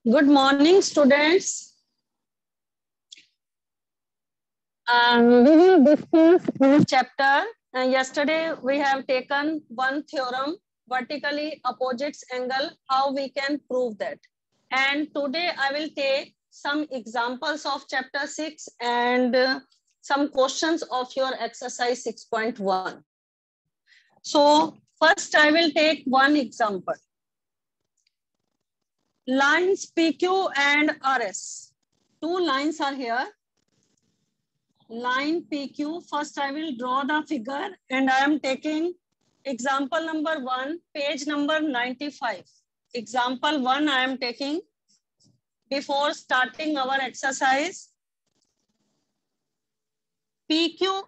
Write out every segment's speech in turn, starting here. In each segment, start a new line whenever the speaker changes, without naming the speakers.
Good morning, students. We will discuss this chapter. Yesterday, we have taken one theorem, vertically opposites angle, how we can prove that. And today, I will take some examples of chapter 6 and some questions of your exercise 6.1. So, first, I will take one example. Lines PQ and RS. Two lines are here. Line PQ, first I will draw the figure and I am taking example number 1, page number 95. Example 1 I am taking before starting our exercise. PQ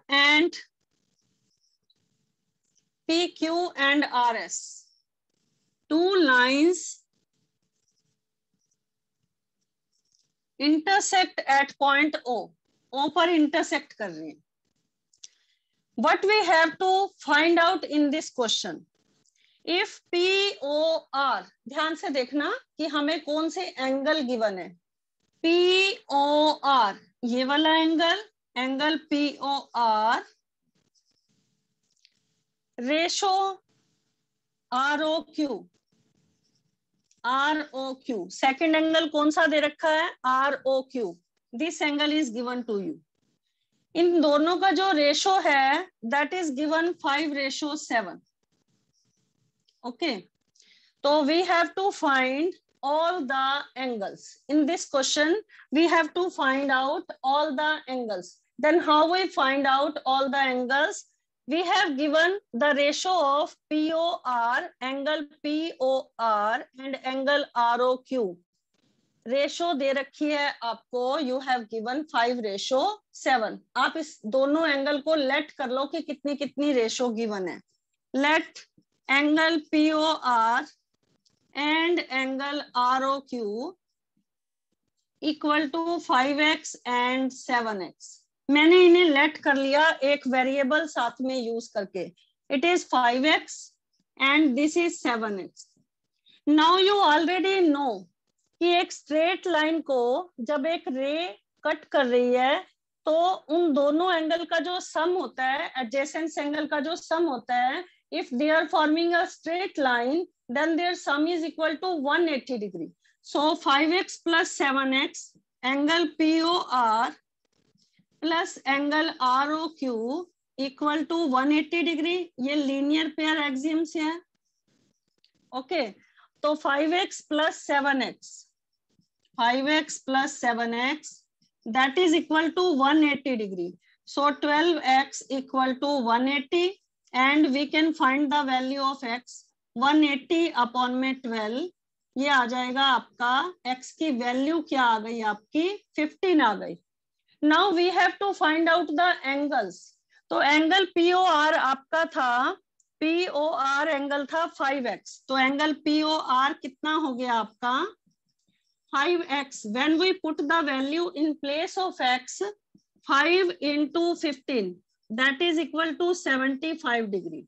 and RS. Two lines intersect at point O. O पर intersect कर रही हैं. What we have to find out in this question? If POR, ध्यान से देखना कि हमें कौन से एंगल गिवन है. POR, ये वाला angle POR, ratio ROQ. Second angle कौन सा दे रखा है? ROQ. This angle is given to you. इन दोनों का जो रेशो है that is given 5:7. Okay, so we have to find all the angles. In this question, we have to find out all the angles. Then how we find out all the angles? We have given the ratio of POR, angle POR and angle ROQ. Ratio दे रखी है आपको, you have given 5:7. आप इस दोनों angle को late कर लो कि कितनी कितनी रेशो गिवन है. Let angle POR and angle ROQ equal to 5x and 7x. मैंने इन्हें लेट कर लिया एक वेरिएबल साथ में यूज करके. It is 5x and this is 7x. Now you already know कि एक स्ट्रेट लाइन को जब एक रे कट कर रही है तो उन दोनों एंगल का जो सम होता है, एडजेसेंट एंगल का जो सम होता है, if they are forming a straight line then their sum is equal to 180 degree. So 5x plus 7x, angle POR plus angle ROQ equal to 180 degree. ये लीनियर पेयर एक्सियम से है. Okay, तो 5x plus 7x, 5x plus 7x that is equal to 180 degree. So 12x equal to 180 and we can find the value of x. 180 upon में 12, ये आ जाएगा आपका x की value क्या आ गई आपकी 15 आ गई. Now we have to find out the angles. तो एंगल POR आपका था, POR एंगल था 5x, तो एंगल POR कितना हो गया आपका 5x. When we put the value in place of x, 5 into 15 that is equal to 75 degree.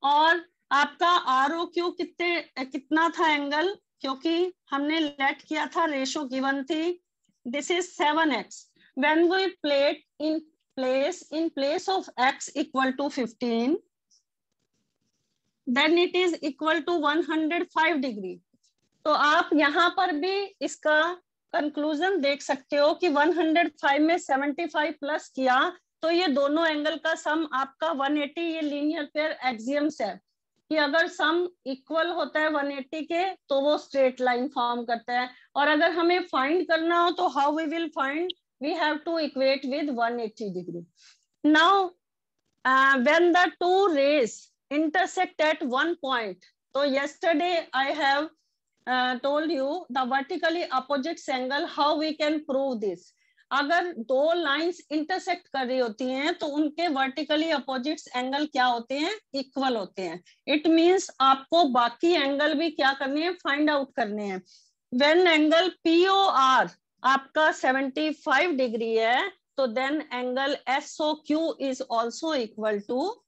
और आपका ROQ कितना था एंगल, क्योंकि हमने लेट किया था, रेशो गिवन थी. This is 7x. When we plate in place of x equal to 15, then it is equal to 105 degree. तो आप यहाँ पर भी इसका कंक्लूजन देख सकते हो कि 105 में 75 प्लस किया तो ये दोनों एंगल का सम आपका 180. ये लीनियर पेयर एक्सियम्स है कि अगर सम इक्वल होता है 180 के तो वो स्ट्रेट लाइन फॉर्म करता है. और अगर हमें फाइंड करना हो तो how we will find, we have to equate with 180 degree. Now when the two rays intersect at one point, so yesterday I have told you the vertically opposite angle, how we can prove this. अगर दो lines intersect कर रही होती हैं तो उनके vertically opposite angle क्या होते हैं, इक्वल होते हैं. इट मींस आपको बाकी एंगल भी क्या करने हैं, फाइंड आउट करने हैं. व्हेन एंगल POR आपका 75 डिग्री है तो then angle SOQ is also equal to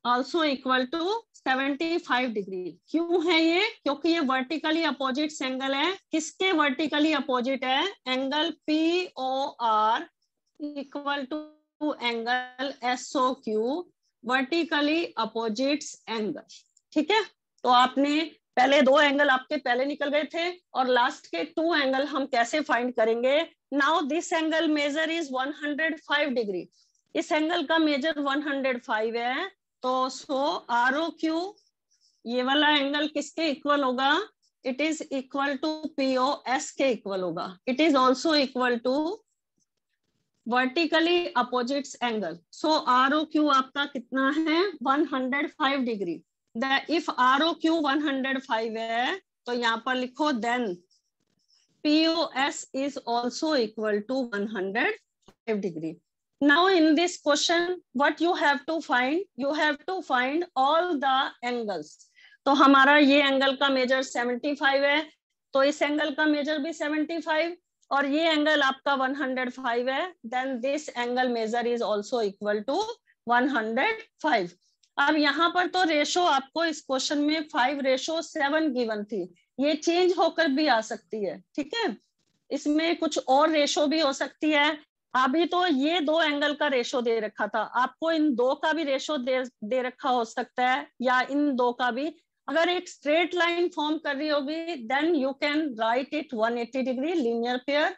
also equal to 75 degree. क्यों है ये? क्योंकि ये वर्टिकली अपोजिट एंगल है। किसके वर्टिकली अपोजिट है? Angle POR equal to angle SOQ, vertically opposite angle. ठीक है, तो आपने पहले दो एंगल आपके पहले निकल गए थे और लास्ट के टू एंगल हम कैसे फाइंड करेंगे? Now this angle measure is 105 degree. इस एंगल का मेजर 105 है, तो सो ROQ ये वाला एंगल किसके इक्वल होगा? It is equal to POS के इक्वल होगा। It is also equal to vertically opposite angle. So ROQ आपका कितना है? 105 डिग्री। इफ ROQ 105 है तो यहाँ पर लिखो then POS is also equal to 105 degree. Now in this question, what you have to find? You have to find all the angles. तो हमारा ये एंगल का मेजर 75 है, तो इस एंगल का मेजर भी 75 और ये एंगल आपका 105 है, then this angle measure is also equal to 105। अब यहाँ पर तो रेशो आपको इस क्वेश्चन में 5:7 गिवन थी, ये चेंज होकर भी आ सकती है। ठीक है, इसमें कुछ और रेशो भी हो सकती है। अभी तो ये दो एंगल का रेशो दे रखा था, आपको इन दो का भी रेशो दे रखा हो सकता है, या इन दो का भी। अगर एक स्ट्रेट लाइन फॉर्म कर रही होगी then you can write it 180 degree linear pair,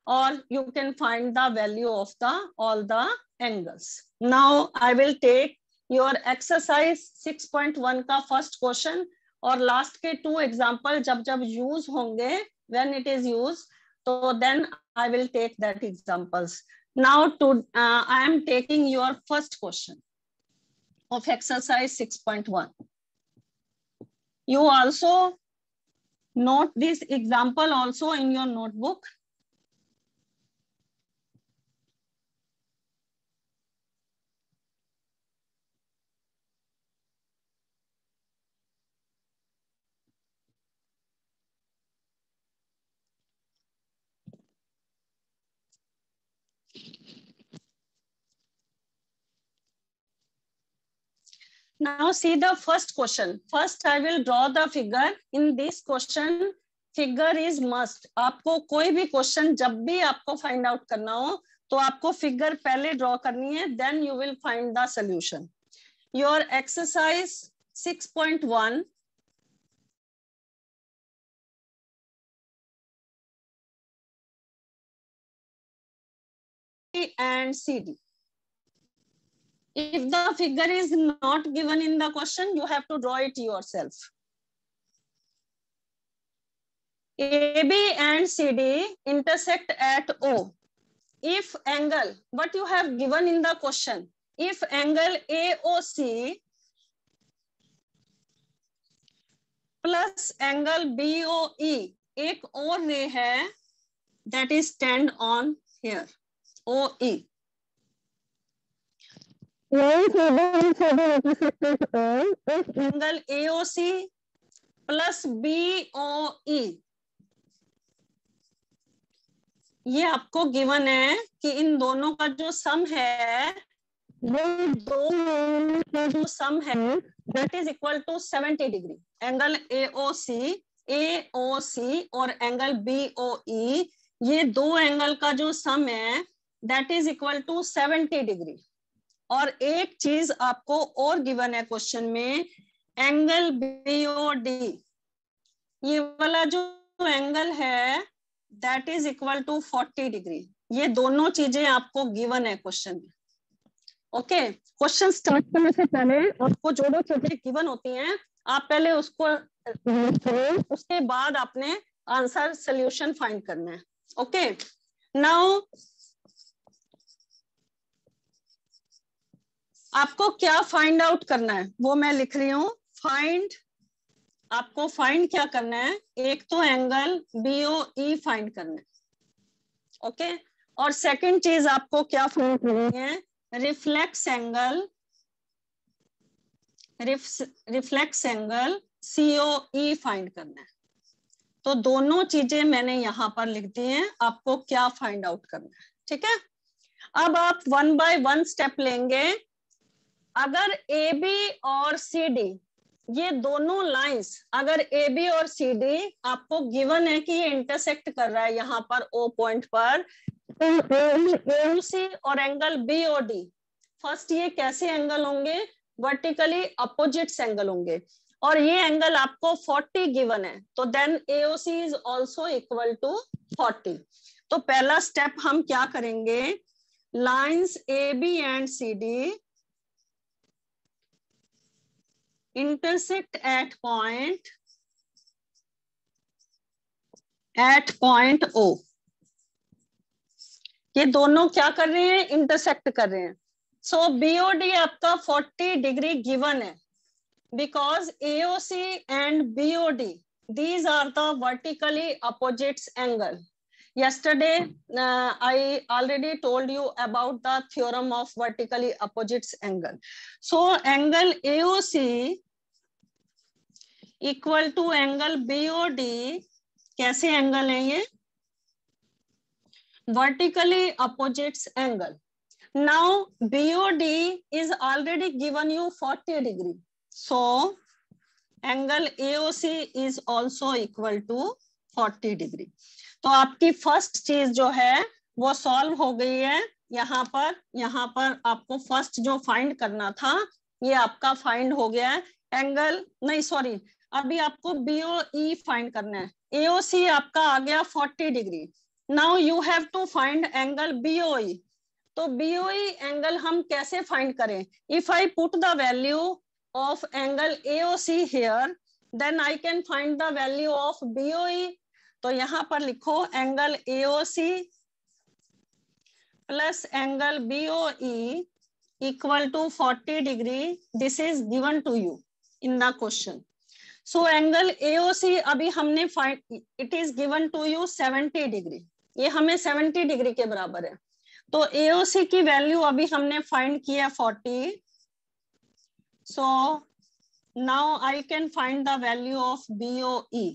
और you can find the value of the all the angles. Now I will take your exercise 6.1 का फर्स्ट क्वेश्चन, और लास्ट के टू एग्जाम्पल जब जब use होंगे, व्हेन इट इज यूज, तो then I will take that examples. Now I am taking your first question of exercise 6.1. You also note this example also in your notebook. Now see the first question. First I will draw the figure. In this question figure is must. आपको कोई भी question जब भी आपको find out करना हो तो आपको फिगर पहले ड्रॉ करनी है, then you will find the solution. Your exercise 6.1 and CD. If the figure is not given in the question, you have to draw it yourself. AB and CD intersect at O. If angle, what you have given in the question, if angle AOC plus angle BOE, एक और रे है, that is stand on here, OE. Angle AOC plus BOE, ये आपको given है कि इन दोनों का जो सम है, वो दोनों का जो सम है that is equal to 70 degree. Angle AOC और एंगल BOE, ये दो एंगल का जो सम है that is equal to 70 degree. और एक चीज आपको और गिवन है क्वेश्चन में, एंगल BOD, ये वाला जो एंगल है that is equal to 40 degree. ये दोनों चीजें आपको गिवन है क्वेश्चन में। ओके, क्वेश्चन स्टार्ट करने से पहले आपको जो जो चीजें गिवन होती हैं आप पहले उसको, उसके बाद आपने आंसर सोल्यूशन फाइंड करना है। ओके, नाउ आपको क्या फाइंड आउट करना है वो मैं लिख रही हूँ। आपको फाइंड क्या करना है, एक तो एंगल BOE फाइंड करना है। ओके, और सेकंड चीज आपको क्या फाइंड करनी है, रिफ्लेक्स एंगल COE फाइंड करना है। तो दोनों चीजें मैंने यहां पर लिख दी हैं, आपको क्या फाइंड आउट करना है। ठीक है, अब आप 1 बाय 1 स्टेप लेंगे। अगर ए बी और सी डी ये दोनों लाइंस, अगर ए बी और सी डी आपको गिवन है कि ये इंटरसेक्ट कर रहा है यहाँ पर ओ पॉइंट पर, एओसी और एंगल बीओडी, फर्स्ट ये कैसे एंगल होंगे, वर्टिकली अपोजिट्स एंगल होंगे, और ये एंगल आपको 40 गिवन है, तो then AOC is also equal to 40। तो पहला स्टेप हम क्या करेंगे, lines A B and C D intersect at point O, ये दोनों क्या कर रहे हैं, इंटरसेक्ट कर रहे हैं। सो बीओडी आपका 40 डिग्री गिवन है, because AOC and BOD these are the vertically opposites angle. Yesterday I already told you about the theorem of vertically opposites angle. So angle AOC equal to angle BOD, कैसे angle है ये, vertically opposites angle. Now BOD is already given you 40 degree, so angle AOC is also equal to 40 degree. तो आपकी first चीज जो है वो solve हो गई है। यहाँ पर आपको फर्स्ट जो फाइंड करना था ये आपका फाइंड हो गया है। एंगल नहीं, सॉरी, अभी आपको BOE फाइंड करना है। AOC आपका आ गया 40 degree. Now you have to find angle BOE। तो BOE एंगल हम कैसे फाइंड करें, if I put the value of angle AOC here, then I can find the value of BOE। तो यहां पर लिखो angle AOC plus angle BOE equal to 40 degree, this is given to you in the question. So angle AOC अभी हमने find, it is given to you 70 degree, ये हमें 70 degree के बराबर है। तो AOC की वैल्यू अभी हमने फाइंड किया 40, so now I can find the value of BOE।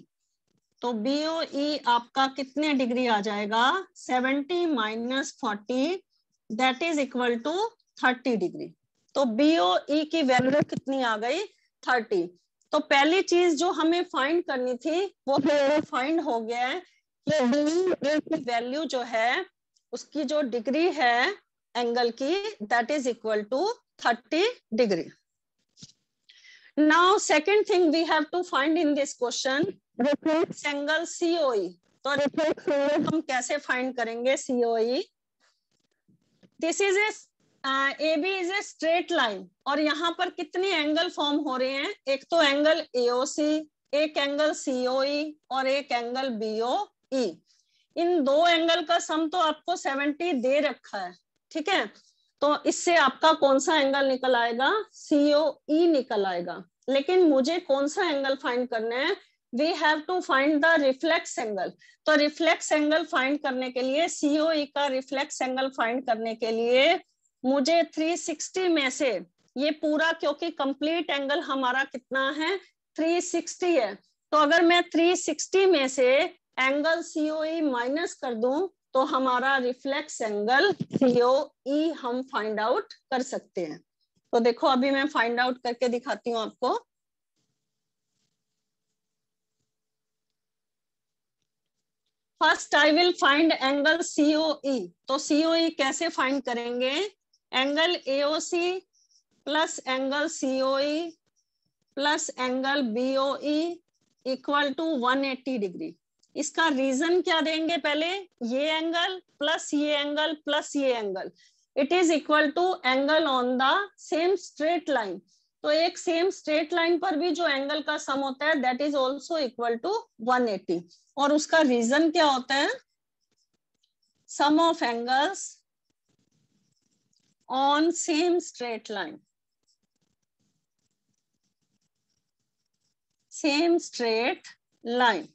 तो BOE आपका कितने डिग्री आ जाएगा, 70 minus 40, that is equal to 30 degree. तो BOE की वैल्यू कितनी आ गई, 30। तो पहली चीज जो हमें फाइंड करनी थी वो फाइंड हो गया है कि BOE की वैल्यू जो है उसकी जो डिग्री है एंगल की, that is equal to 30 degree. Now second thing we have to find in this question, reflex angle COE। तो reflex angle हम कैसे फाइंड करेंगे COE? This is AB is a straight line, और यहाँ पर कितने एंगल फॉर्म हो रहे हैं, एक तो एंगल AOC, एक एंगल COE और एक एंगल BOE। इन दो एंगल का सम तो आपको 70 दे रखा है, ठीक है। तो इससे आपका कौन सा एंगल निकल आएगा, COE निकल आएगा। लेकिन मुझे कौन सा एंगल फाइंड करना है, we have to find the reflex angle. तो रिफ्लेक्स एंगल फाइंड करने के लिए, COE का रिफ्लेक्स एंगल फाइंड करने के लिए मुझे 360 में से ये पूरा, क्योंकि कंप्लीट एंगल हमारा कितना है 360 है, तो अगर मैं 360 में से एंगल COE माइनस कर दूं तो हमारा रिफ्लेक्स एंगल COE हम फाइंड आउट कर सकते हैं। तो देखो अभी मैं फाइंड आउट करके दिखाती हूँ आपको। First I will find angle COE। तो COE कैसे फाइंड करेंगे, angle AOC plus angle COE plus angle BOE equal to 180 degree. इसका रीजन क्या देंगे, पहले ये एंगल प्लस ये एंगल प्लस ये angle, it is equal to angle on the same straight line. तो एक सेम स्ट्रेट लाइन पर भी जो एंगल का सम होता है that is also equal to 180। और उसका रीजन क्या होता है, sum of angles on same straight line, same straight line.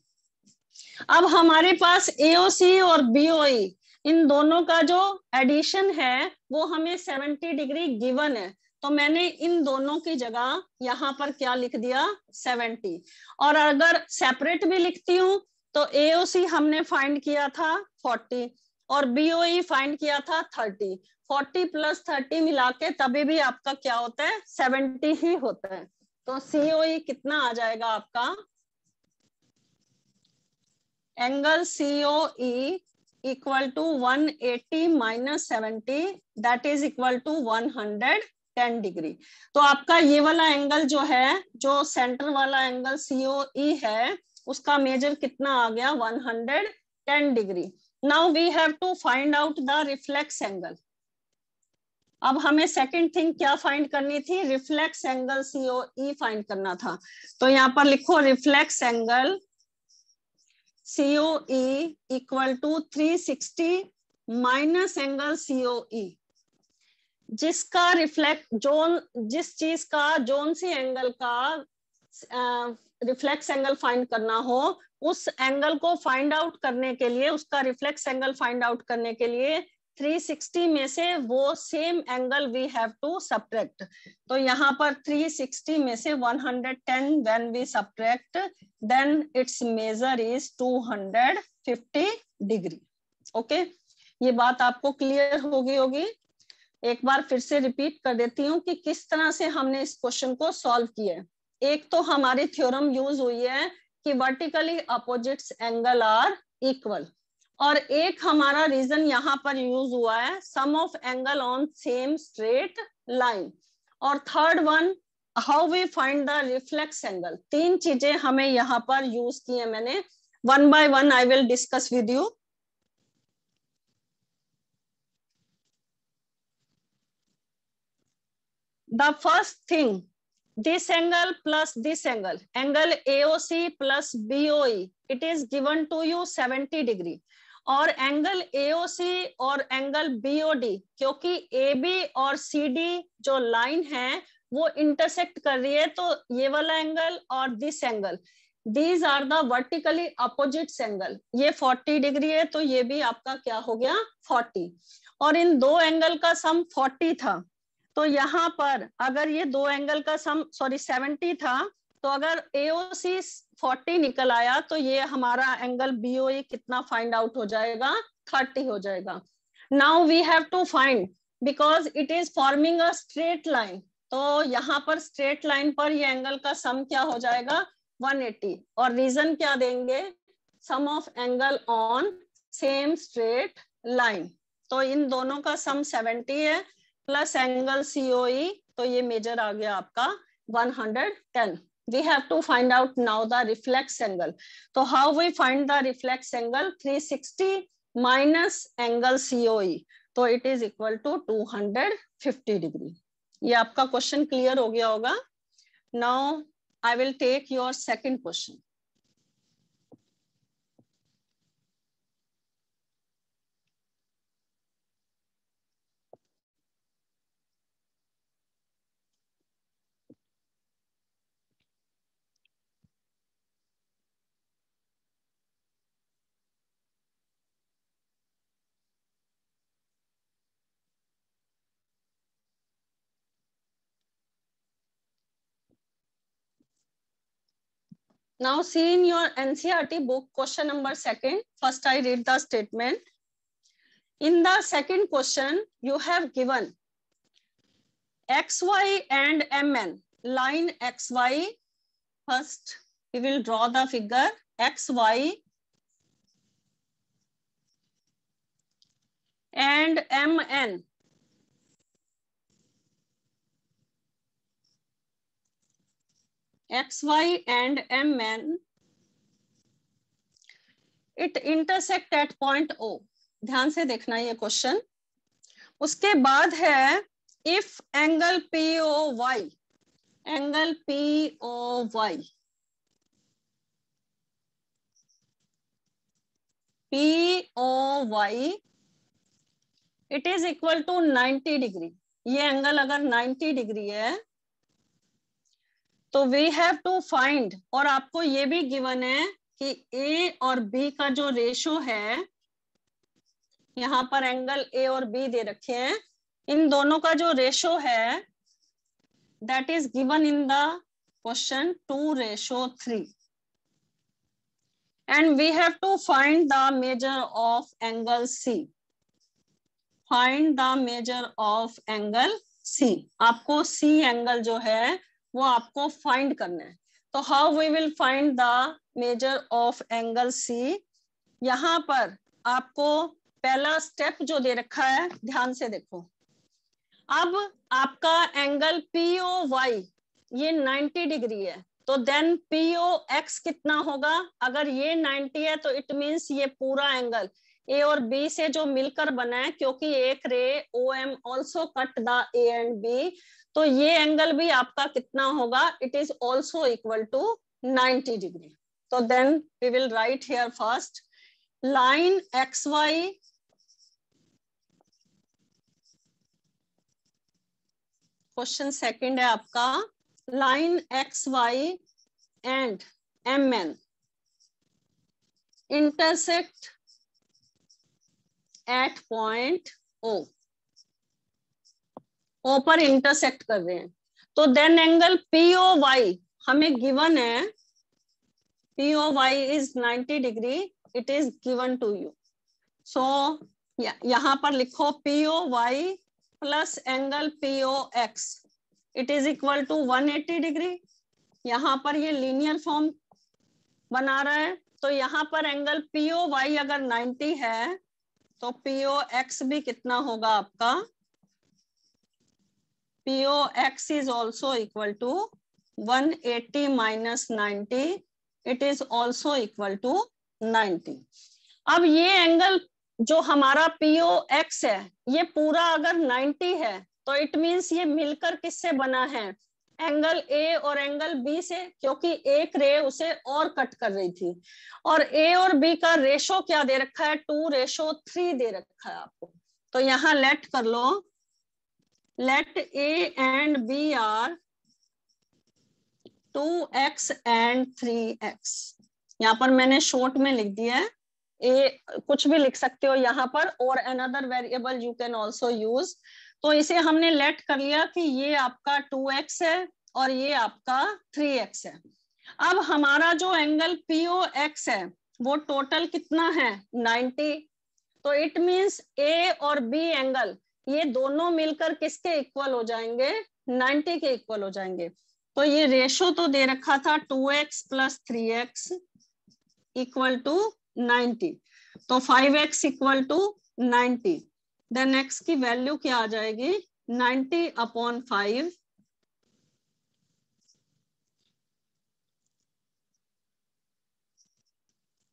अब हमारे पास AOC और BOE इन दोनों का जो एडिशन है वो हमें 70 डिग्री गिवन है, तो मैंने इन दोनों की जगह यहाँ पर क्या लिख दिया 70। और अगर सेपरेट भी लिखती हूँ तो AOC हमने फाइंड किया था 40 और BOE फाइंड किया था 30, 40 प्लस 30 मिला के तभी भी आपका क्या होता है 70 ही होता है। तो COE कितना आ जाएगा आपका, angle COE equal to 180 minus 70 that is equal to 110 degree. तो आपका ये वाला एंगल जो है, जो सेंटर वाला एंगल COE है, उसका मेजर कितना आ गया 110 degree. Now we have to find out the reflex angle. अब हमें सेकंड थिंग क्या फाइंड करनी थी, रिफ्लेक्स एंगल COE फाइंड करना था। तो यहाँ पर लिखो reflex angle COE equal to 360 minus angle COE। जिसका रिफ्लेक्ट जोन, जिस चीज का जोन सी एंगल का रिफ्लेक्स एंगल फाइंड करना हो, उस एंगल को फाइंड आउट करने के लिए, उसका रिफ्लेक्स एंगल फाइंड आउट करने के लिए 360 में से वो same angle we have to subtract. तो यहाँ पर 360 में से 110 when we subtract then its measure is 250 degree. Okay, ये बात आपको क्लियर होगी। एक बार फिर से रिपीट कर देती हूँ कि किस तरह से हमने इस क्वेश्चन को सॉल्व किया है। एक तो हमारी थ्योरम यूज हुई है कि vertically opposites angle are equal, और एक हमारा रीजन यहाँ पर यूज हुआ है sum of angle on same straight line, और third one how we find the reflex angle. तीन चीजें हमें यहाँ पर यूज की है मैंने, one by one I will discuss with you. The first thing, this angle plus this angle, angle AOC plus BOE, it is given to you 70 degree, और angle AOC और एंगल BOD, क्योंकि AB और CD जो line है वो intersect कर रही है, तो ये वाला एंगल और this angle, these are the vertically opposites angle. ये 40 डिग्री है तो ये भी आपका क्या हो गया 40, और इन दो एंगल का सम 40 था। तो यहाँ पर अगर ये दो एंगल का सम 70 था, तो अगर AOC 40 निकल आया तो ये हमारा एंगल BOE कितना फाइंड आउट हो जाएगा 30 हो जाएगा। Now we have to find, because it is forming a straight line, तो यहाँ पर स्ट्रेट लाइन पर ये एंगल का सम क्या हो जाएगा 180, और रीजन क्या देंगे, sum of angle on same straight line. तो इन दोनों का सम 70 है प्लस एंगल COE, तो ये मेजर आ गया आपका 110। We have to find out now the reflex angle. तो how we find the reflex angle, 360 minus angle COE, तो it is equal to 250 degree। ये आपका क्वेश्चन क्लियर हो गया होगा। Now I will take your second question. Now see in your NCERT book, question number 2. First I read the statement. In the second question, you have given XY and MN. Line XY, first we will draw the figure XY and MN. XY and MN, it intersect at point O. ध्यान से देखना ये question. उसके बाद है if angle POY, angle POY, POY it is equal to 90 degree. ये angle अगर 90 degree है तो वी हैव टू फाइंड, और आपको ये भी गिवन है कि A और B का जो रेशो है, यहाँ पर एंगल A और B दे रखे हैं, इन दोनों का जो रेशो है that is given in the question 2:3। and we have to find the measure of angle C. Find the measure of angle C. आपको C एंगल जो है वो आपको फाइंड करना है. तो how we will find the measure of angle C? यहाँ पर आपको पहला स्टेप जो दे रखा है, ध्यान से देखो. अब आपका एंगल POY ये 90 डिग्री है, तो देन POX कितना होगा? अगर ये 90 है तो इट मींस ये पूरा एंगल A और B से जो मिलकर बना है, क्योंकि एक ray OM also cut the A and B, तो ये एंगल भी आपका कितना होगा? It is also equal to 90 degree. तो then we will write here first line XY question second है आपका, line XY and MN intersect at point O. O पर इंटरसेक्ट कर रहे हैं, तो देन एंगल POY हमें गिवन है. POY is 90 degree, it is given to you. So यहां पर लिखो POY plus angle POX it is equal to 180 degree. यहाँ पर ये लीनियर फॉर्म बना रहा है, तो यहाँ पर एंगल POY अगर 90 है तो POX भी कितना होगा आपका? POX is also equal to 180 minus 90. It is also equal to 90. अब ये एंगल जो हमारा POX है, ये पूरा अगर 90 है तो इट मींस ये मिलकर किससे बना है? एंगल A और एंगल B से, क्योंकि एक रे उसे और कट कर रही थी. और A और B का रेशो क्या दे रखा है? 2:3 दे रखा है आपको. तो यहाँ लेट कर लो, let A and B are 2x and 3x. यहाँ पर मैंने शॉर्ट में लिख दिया है. A कुछ भी लिख सकते हो यहाँ पर, और another variable you can also use. तो इसे हमने लेट कर लिया कि ये आपका 2x है और ये आपका 3x है. अब हमारा जो एंगल POX है वो टोटल कितना है? 90. तो इट मींस A और B एंगल ये दोनों मिलकर किसके इक्वल हो जाएंगे? 90 के इक्वल हो जाएंगे. तो ये रेशो तो दे रखा था 2x plus 3x equal to 90. तो 5x equal to 90. Then x की वैल्यू क्या आ जाएगी? 90/5.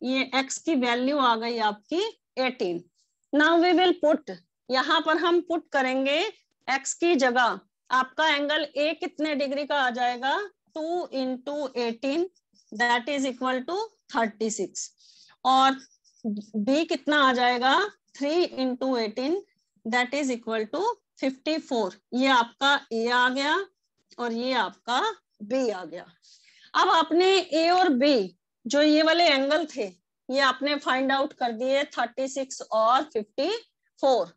ये x की वैल्यू आ गई आपकी 18. नाउ वी विल पुट, यहाँ पर हम पुट करेंगे x की जगह आपका एंगल A कितने डिग्री का आ जाएगा? 2 into 18 that is equal to 36. और B कितना आ जाएगा? 3 into 18 that is equal to 54. ये आपका A आ गया और ये आपका B आ गया. अब आपने A और B जो ये वाले एंगल थे ये आपने फाइंड आउट कर दिए 36 और 54.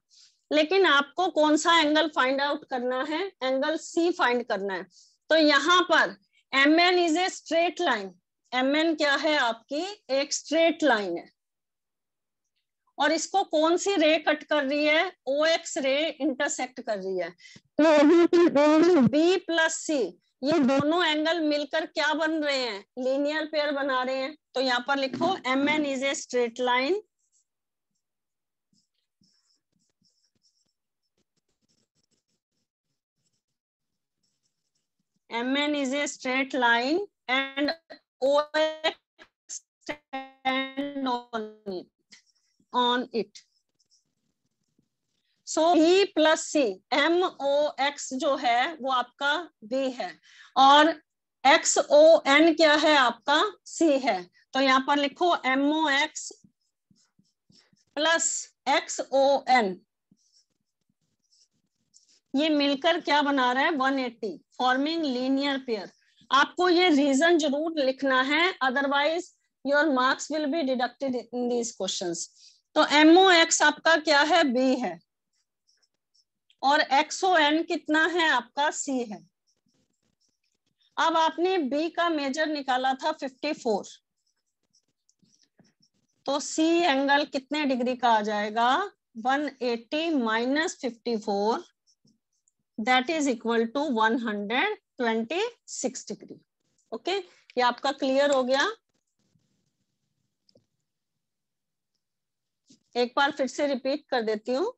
लेकिन आपको कौन सा एंगल फाइंड आउट करना है? एंगल C फाइंड करना है. तो यहाँ पर MN is a straight line. MN क्या है? आपकी एक स्ट्रेट लाइन है. और इसको कौन सी रे कट कर रही है? OX रे इंटरसेक्ट कर रही है. तो B प्लस C ये दोनों एंगल मिलकर क्या बन रहे हैं? लीनियर पेयर बना रहे हैं. तो यहाँ पर लिखो MN is a straight line. MN is a straight line and OX stand on it. So B plus C, MOX जो है वो आपका B है और XON क्या है? आपका C है. तो यहाँ पर लिखो MOX प्लस XON ये मिलकर क्या बना रहा है? 180 फॉर्मिंग लीनियर पेयर. आपको ये रीजन जरूर लिखना है, otherwise your marks will be deducted in these questions. तो MOX आपका क्या है? B है और XON कितना है? आपका C है. अब आपने B का मेजर निकाला था 54. तो सी एंगल कितने डिग्री का आ जाएगा, 180 minus 54, that is equal to 126 degree. Okay, ये आपका क्लियर हो गया। एक बार फिर से रिपीट कर देती हूँ।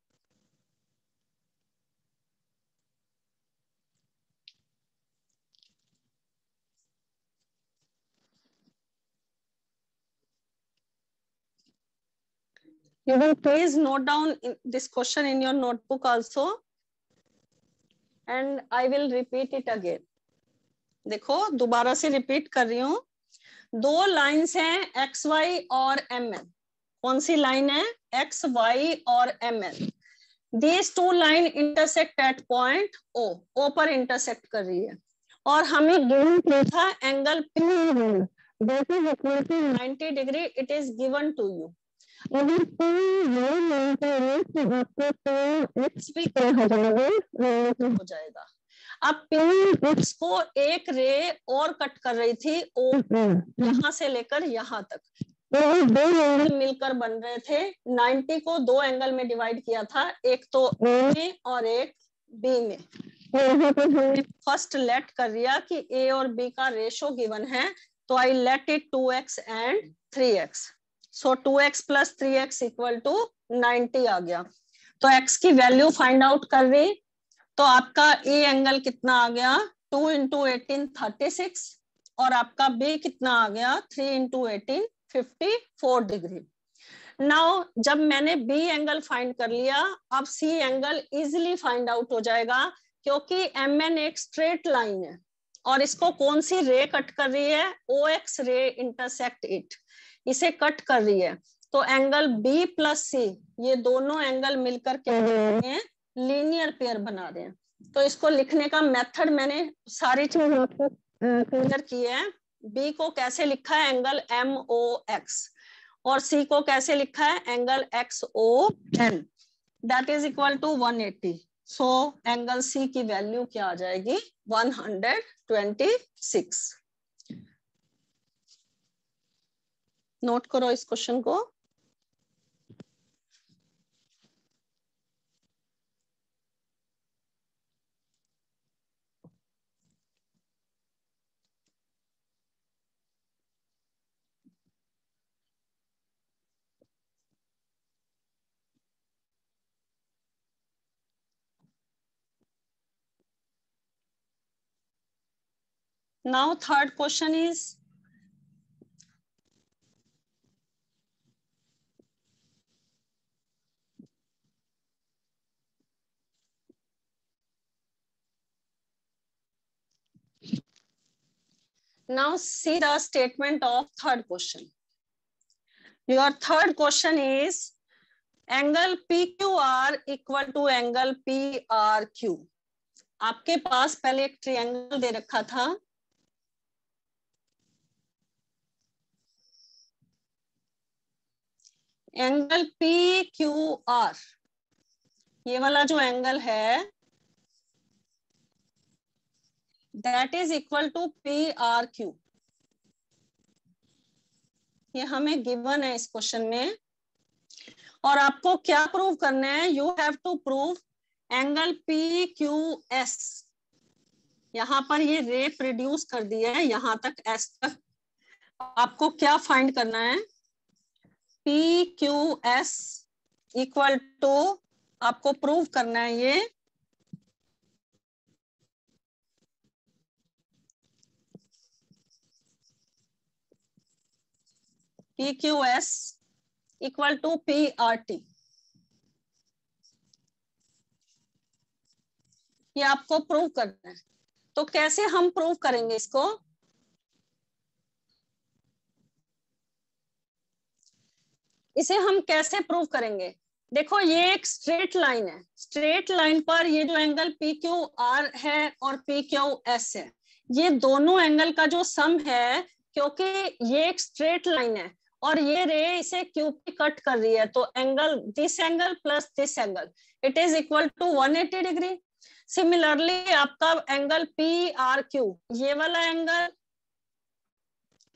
You will please note down this question in your notebook also, and I will repeat it again. देखो दोबारा से रिपीट कर रही हूँ। दो लाइन्स हैं एक्स वाई और एम एन। कौन सी लाइन है, एक्स वाई और M N. These two line intersect at point O, O पर इंटरसेक्ट कर रही है, और हमें गिवन किया था angle P that is equal to 90 degree, it is given to you. अगर P x भी हो जाएगा। अब P x को एक रे और कट कर रही थी O, यहाँ से लेकर यहाँ तक, तो दो एंगल मिलकर बन रहे थे। 90 को दो एंगल में डिवाइड किया था, एक तो ए में और एक बी में। तो यहाँ पर हमने फर्स्ट लेट कर दिया कि ए और बी का रेशो गिवन है, तो I let it 2x and 3x। So 2x plus 3x equal to 90 आ गया। तो x की वैल्यू फाइंड आउट कर रही, तो आपका ए एंगल कितना आ गया, 2 इंटू 18 36, और आपका बी कितना आ गया, 3 इंटू 18 54 डिग्री। नाउ जब मैंने बी एंगल फाइंड कर लिया, अब C angle easily find out हो जाएगा, क्योंकि एम एन एक स्ट्रेट लाइन है और इसको कौन सी रे कट कर रही है, ओ एक्स रे इंटरसेक्ट इट, इसे कट कर रही है। तो एंगल बी प्लस सी, ये दोनों एंगल मिलकर क्या बना हैं, लीनियर पेयर बना रहे हैं। तो इसको लिखने का मेथड मैंने सारी चीज आपको क्लियर की है। बी को कैसे लिखा है, एंगल एम ओ एक्स, और सी को कैसे लिखा है, angle X O N, that is equal to 180। So angle C की वैल्यू क्या आ जाएगी, 126। नोट करो इस क्वेश्चन को। Now third question is, now see the statement of third question. Your third question is angle PQR equal to angle PRQ. आपके पास पहले एक ट्रायंगल दे रखा था, एंगल PQR, ये वाला जो एंगल है that is equal to PRQ। ये हमें गिवन है इस क्वेश्चन में, और आपको क्या प्रूव करना है, you have to prove angle PQS। यहां पर ये रे प्रोड्यूस कर दिया है यहां तक एस तक, आपको क्या फाइंड करना है, PQS इक्वल टू, आपको प्रूव करना है ये PQS इक्वल टू PRT। ये आपको प्रूव करना है। तो कैसे हम प्रूव करेंगे इसको, इसे हम कैसे प्रूव करेंगे, देखो ये एक स्ट्रेट लाइन है, स्ट्रेट लाइन पर ये जो एंगल PQR है और PQS है, ये दोनों एंगल का जो सम है, क्योंकि ये एक स्ट्रेट लाइन है और ये रे इसे Q पे कट कर रही है, तो angle this angle plus this angle it is equal to 180 degree. Similarly आपका एंगल PRQ, ये वाला एंगल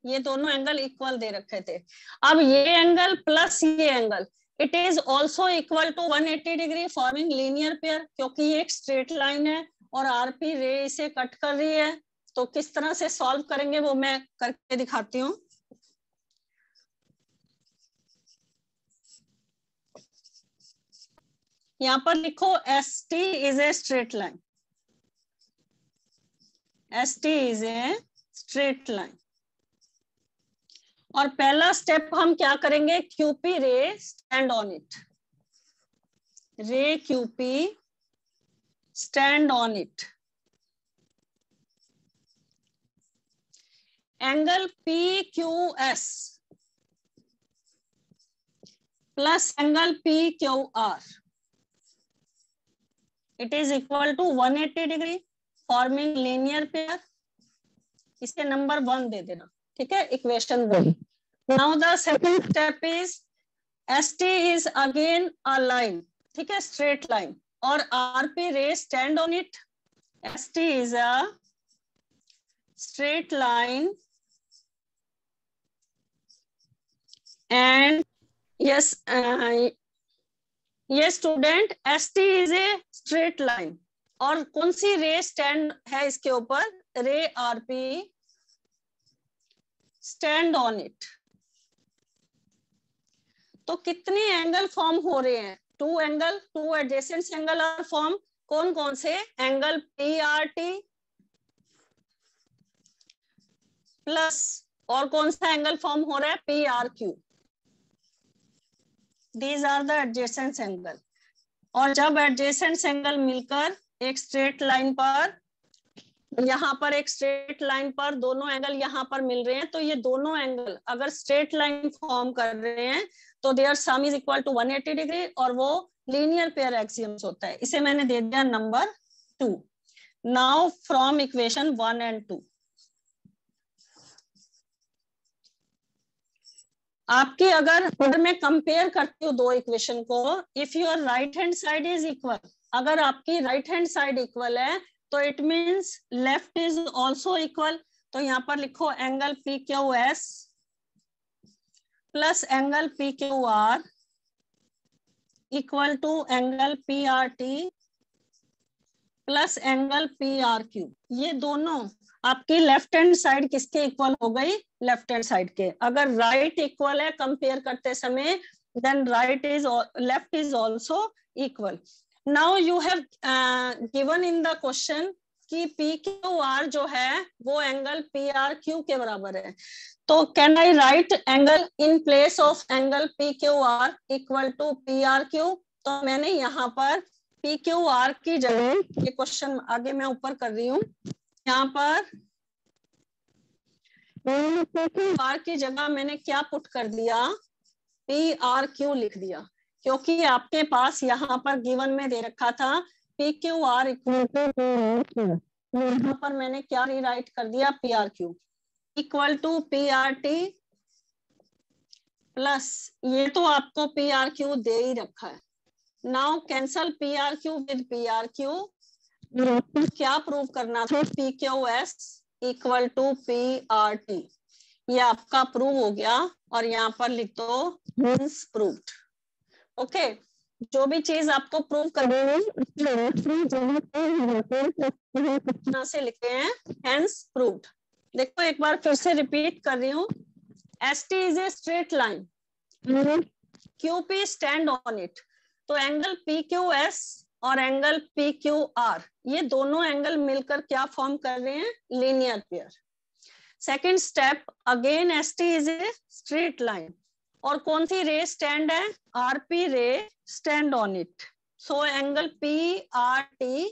ये दोनों एंगल इक्वल दे रखे थे। अब ये एंगल प्लस ये angle, it is also equal to 180 degree, forming linear pair, क्योंकि ये एक स्ट्रेट लाइन है और आरपी रे इसे कट कर रही है। तो किस तरह से सॉल्व करेंगे वो मैं करके दिखाती हूँ। यहाँ पर लिखो S T is a straight line, S T is a straight line. और पहला स्टेप हम क्या करेंगे, Q P ray stand on it, ray Q P stand on it. Angle P Q S plus angle P Q R, it is equal to 180 degree, forming linear pair. इसे number 1 दे देना, ठीक है, equation 1। Now the second step is S T is again a line, ठीक है, straight line, और RP रे stand on it. S T is a straight line and yes yes student, ST is a straight line। और कौन सी रे stand है इसके ऊपर, रे आरपी स्टैंड ऑन इट। तो कितने एंगल फॉर्म हो रहे हैं, 2 angle, 2 adjacent angle are form. कौन कौन से, angle P R T plus और कौन सा एंगल फॉर्म हो रहा है, P R Q. These are the adjacent angle. और जब एडजेसेंट एंगल मिलकर एक स्ट्रेट लाइन पर, यहाँ पर एक स्ट्रेट लाइन पर दोनों एंगल यहाँ पर मिल रहे हैं, तो ये दोनों एंगल अगर स्ट्रेट लाइन फॉर्म कर रहे हैं तो their sum is equal to 180 degree, और वो लीनियर पेयर एक्सियम्स होता है। इसे मैंने दे दिया number 2। Now from equation 1 and 2, आपकी अगर मैं कंपेयर करती हूँ दो इक्वेशन को, if your right hand side is equal, अगर आपकी राइट हैंड साइड इक्वल है तो it means left is also equal. तो यहाँ पर लिखो angle P Q S plus angle P Q R equal to angle P R T plus angle P R Q. ये दोनों आपकी लेफ्ट हैंड साइड किसके इक्वल हो गई, लेफ्ट हैंड साइड के। अगर राइट इक्वल है कंपेयर करते समय, then right is left is also equal. Now you have given in the question कि पी क्यू आर जो है वो एंगल पी आर क्यू के बराबर है। तो can I write angle in place of angle P Q R equal to P R Q. तो मैंने यहाँ पर पी क्यू आर की जगह, ये क्वेश्चन आगे मैं ऊपर कर रही हूँ, यहाँ पर आर की जगह मैंने क्या पुट कर दिया, पी आर क्यू लिख दिया, क्योंकि आपके पास यहाँ पर गिवन में दे रखा था P Q R equal to, यहाँ पर मैंने क्या रीराइट कर दिया, P R Q equal to P R T plus, ये तो आपको पी आर क्यू दे ही रखा है। Now cancel P R Q with P R Q, क्या प्रूव करना था, P Q S equal to P R T. ये आपका प्रूव हो गया, और यहाँ पर लिख दो हेंस प्रूव्ड। ओके, जो भी चीज आपको प्रूव करनी से लिखते हैं हेंस प्रूव्ड। देखो एक बार फिर से रिपीट कर रही हूँ, S T is a straight line, Q P stand on it. तो एंगल पी क्यू एस और एंगल पी क्यू आर, ये दोनों एंगल मिलकर क्या फॉर्म कर रहे हैं, linear pair. Second step, again S T is a straight line, और कौन सी रे स्टैंड है, आरपी रे stand on it. So angle P R T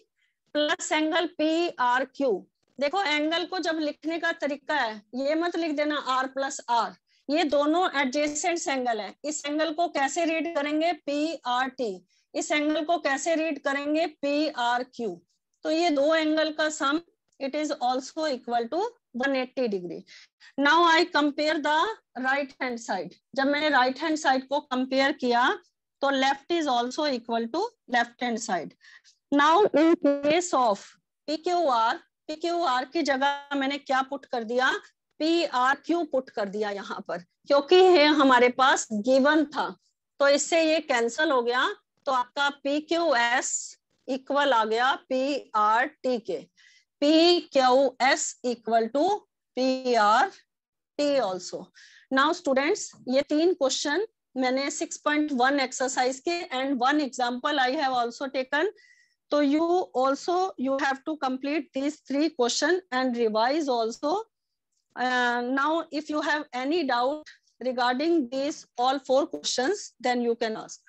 plus angle P R Q. देखो एंगल को जब लिखने का तरीका है, ये मत लिख देना आर प्लस आर, ये दोनों एडजेसेंट एंगल है। इस एंगल को कैसे रीड करेंगे, पी आर टी, इस एंगल को कैसे रीड करेंगे, पी आर क्यू। तो ये दो एंगल का sum, it is also equal to 180 degree. Now I compare the right hand side. जब मैंने राइट हैंड साइड को कंपेयर किया तो left is also equal to left hand side. Now in case of P Q R की जगह मैंने क्या put कर दिया, पी आर क्यों पुट कर दिया यहाँ पर, क्योंकि ये हमारे पास गिवन था, तो इससे ये कैंसल हो गया। तो आपका पी क्यू एस इक्वल आ गया पी आर टी के, P Q S equal to P R T also. Now students, ये 3 क्वेश्चन मैंने 6.1 एक्सरसाइज के end 1 example I have also taken. So you have to complete these 3 questions and revise also. Now, if you have any doubt regarding these all 4 questions, then you can ask.